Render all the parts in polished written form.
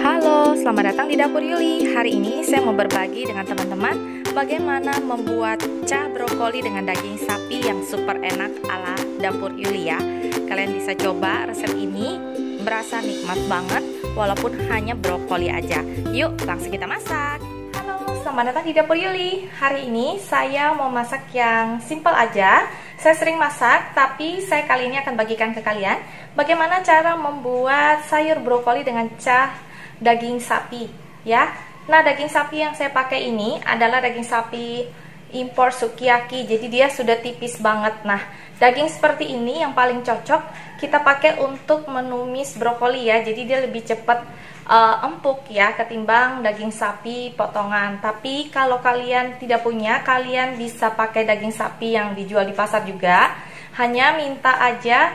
Halo, selamat datang di Dapur Yuli. Hari ini saya mau berbagi dengan teman-teman bagaimana membuat cah brokoli dengan daging sapi yang super enak ala Dapur Yuli ya. Kalian bisa coba resep ini, berasa nikmat banget walaupun hanya brokoli aja. Yuk, langsung kita masak. Halo, selamat datang di Dapur Yuli. Hari ini saya mau masak yang simple aja. Saya sering masak, tapi saya kali ini akan bagikan ke kalian bagaimana cara membuat sayur brokoli dengan cah daging sapi ya. Nah, daging sapi yang saya pakai ini adalah daging sapi impor sukiyaki, jadi dia sudah tipis banget. Nah, daging seperti ini yang paling cocok kita pakai untuk menumis brokoli ya, jadi dia lebih cepat empuk ya ketimbang daging sapi potongan. Tapi kalau kalian tidak punya, kalian bisa pakai daging sapi yang dijual di pasar juga. Hanya minta aja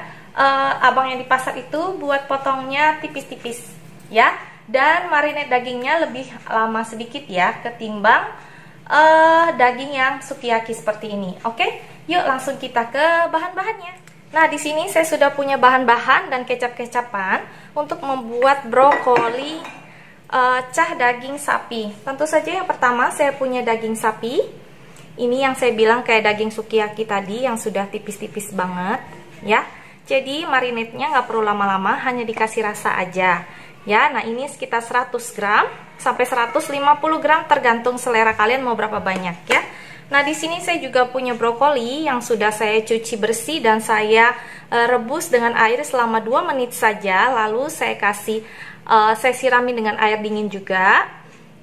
abang yang di pasar itu buat potongnya tipis-tipis ya. Dan marinate dagingnya lebih lama sedikit ya ketimbang daging yang sukiyaki seperti ini. Oke, yuk langsung kita ke bahan-bahannya. Nah, di sini saya sudah punya bahan-bahan dan kecap-kecapan untuk membuat brokoli cah daging sapi. Tentu saja yang pertama saya punya daging sapi. Ini yang saya bilang kayak daging sukiyaki tadi yang sudah tipis-tipis banget ya. Jadi marinate-nya nggak perlu lama-lama, hanya dikasih rasa aja. Ya, nah ini sekitar 100 gram sampai 150 gram tergantung selera kalian mau berapa banyak ya. Nah, di sini saya juga punya brokoli yang sudah saya cuci bersih dan saya rebus dengan air selama 2 menit saja. Lalu saya sirami dengan air dingin juga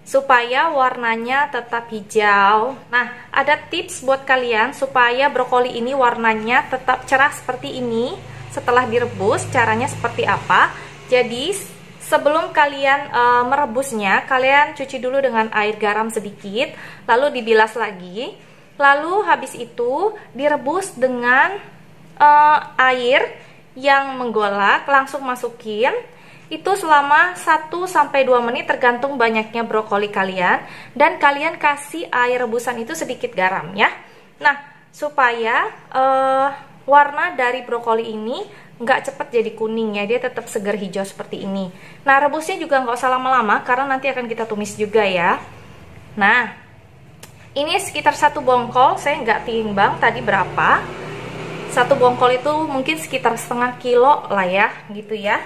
supaya warnanya tetap hijau. Nah, ada tips buat kalian supaya brokoli ini warnanya tetap cerah seperti ini setelah direbus. Caranya seperti apa? Jadi sebelum kalian merebusnya, kalian cuci dulu dengan air garam sedikit, lalu dibilas lagi. Lalu habis itu direbus dengan air yang menggolak, langsung masukin. Itu selama 1-2 menit tergantung banyaknya brokoli kalian. Dan kalian kasih air rebusan itu sedikit garam ya. Nah, supaya warna dari brokoli ini nggak cepet jadi kuning ya, dia tetap segar hijau seperti ini. Nah, rebusnya juga nggak usah lama-lama karena nanti akan kita tumis juga ya. Nah, ini sekitar 1 bongkol, saya nggak timbang tadi berapa. 1 bongkol itu mungkin sekitar setengah kilo lah ya, gitu ya.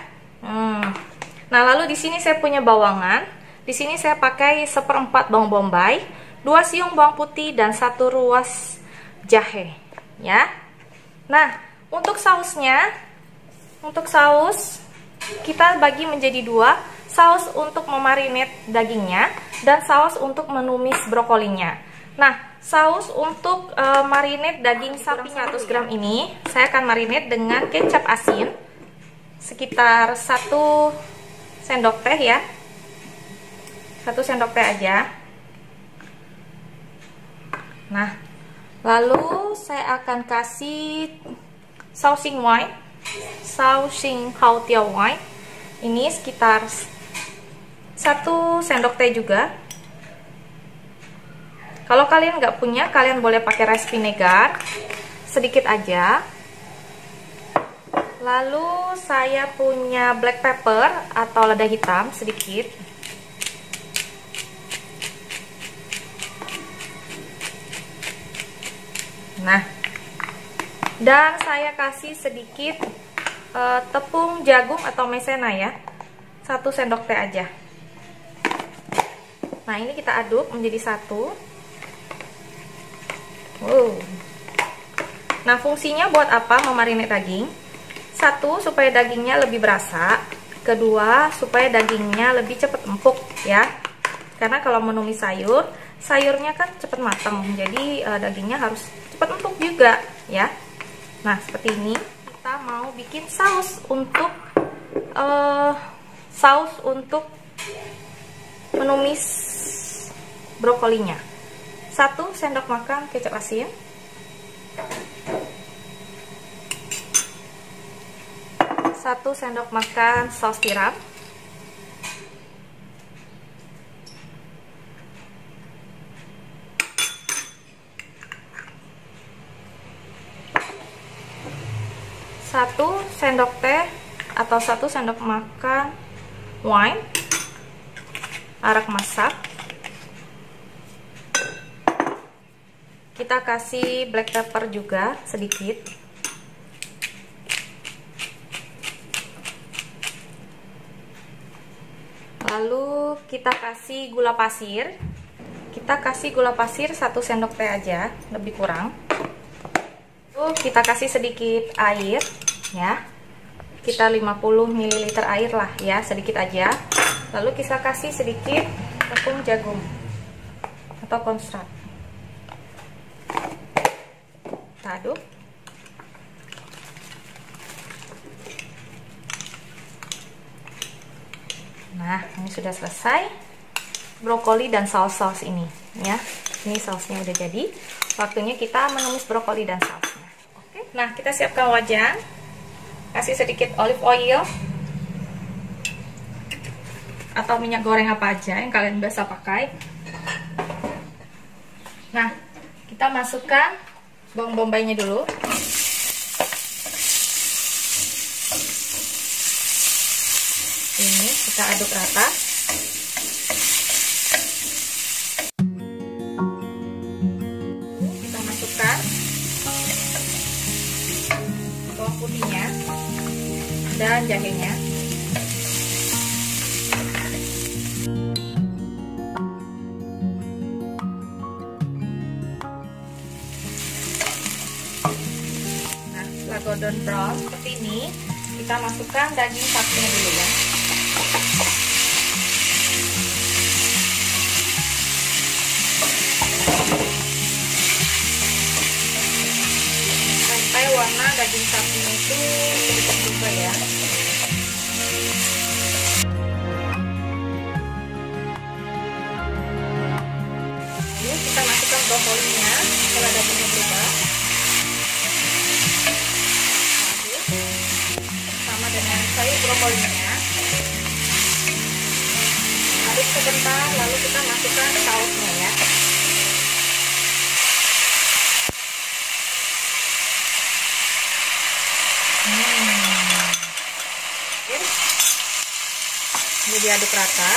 Nah, lalu di sini saya punya bawangan. Di sini saya pakai 1/4 bawang bombay, 2 siung bawang putih dan 1 ruas jahe ya. Nah, untuk sausnya, untuk saus kita bagi menjadi 2, saus untuk memarinate dagingnya dan saus untuk menumis brokolinya. Nah, saus untuk marinate daging sapi 100 gram ini saya akan marinate dengan kecap asin sekitar 1 sendok teh ya. 1 sendok teh aja. Nah, lalu saya akan kasih sausing white, sausing hao-tiao white. Ini sekitar 1 sendok teh juga. Kalau kalian nggak punya, kalian boleh pakai rice vinegar sedikit aja. Lalu saya punya black pepper atau lada hitam sedikit. Nah, dan saya kasih sedikit tepung jagung atau maizena ya, 1 sendok teh aja. Nah, ini kita aduk menjadi 1. Nah, fungsinya buat apa memarinate daging? 1, supaya dagingnya lebih berasa. 2, supaya dagingnya lebih cepat empuk ya. Karena kalau menumis sayur, sayurnya kan cepat matang, jadi dagingnya harus cepat empuk juga ya. Nah, seperti ini kita mau bikin saus untuk menumis brokolinya. 1 sendok makan kecap asin, 1 sendok makan saus tiram, 1 sendok teh atau 1 sendok makan wine, arak masak. Kita kasih black pepper juga sedikit. Lalu kita kasih gula pasir. Kita kasih gula pasir 1 sendok teh aja, lebih kurang. Lalu kita kasih sedikit air ya. Kita 50 ml air lah ya, sedikit aja. Lalu kita kasih sedikit tepung jagung atau konsrat. Kita aduk. Nah, ini sudah selesai brokoli dan saus-saus ini ya. Ini sausnya udah jadi. Waktunya kita menumis brokoli dan sausnya. Oke. Nah, kita siapkan wajan. Kasih sedikit olive oil atau minyak goreng apa aja yang kalian biasa pakai. Nah, kita masukkan bawang bombaynya dulu. Ini kita aduk rata. Kita masukkan bawang putihnya dan jahenya. Nah, setelah golden brown seperti ini, kita masukkan daging sapinya dulu ya. Sampai warna daging sapinya itu sedikit berubah ya. Lalu kita masukkan brokolinya setelah dagingnya berubah. Sama dengan sayur brokolinya. Aduk sebentar, lalu kita masukkan sausnya ya. Ini diaduk rata.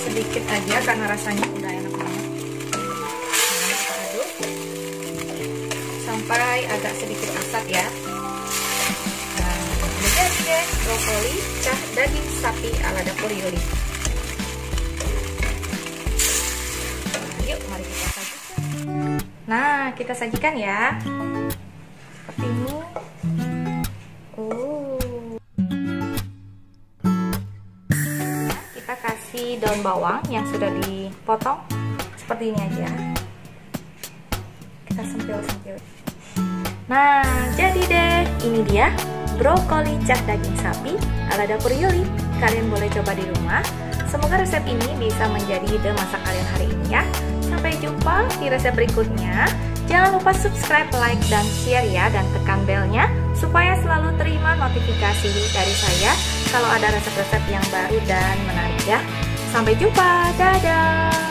Sedikit aja karena rasanya udah enak banget. Nah, kita aduk sampai agak sedikit asat ya. Nah, udah jadi deh brokoli cah daging sapi ala dapur Yuli. Nah, yuk mari kita sajikan. Nah, kita sajikan ya. Seperti ini. Kasih daun bawang yang sudah dipotong seperti ini aja. Kita sentil-sentil. Nah, jadi deh, ini dia brokoli cah daging sapi ala dapur Yuli. Kalian boleh coba di rumah. Semoga resep ini bisa menjadi ide masak kalian hari ini ya. Sampai jumpa di resep berikutnya. Jangan lupa subscribe, like, dan share ya, dan tekan belnya supaya selalu terima notifikasi dari saya kalau ada resep-resep yang baru dan menarik ya. Sampai jumpa, dadah!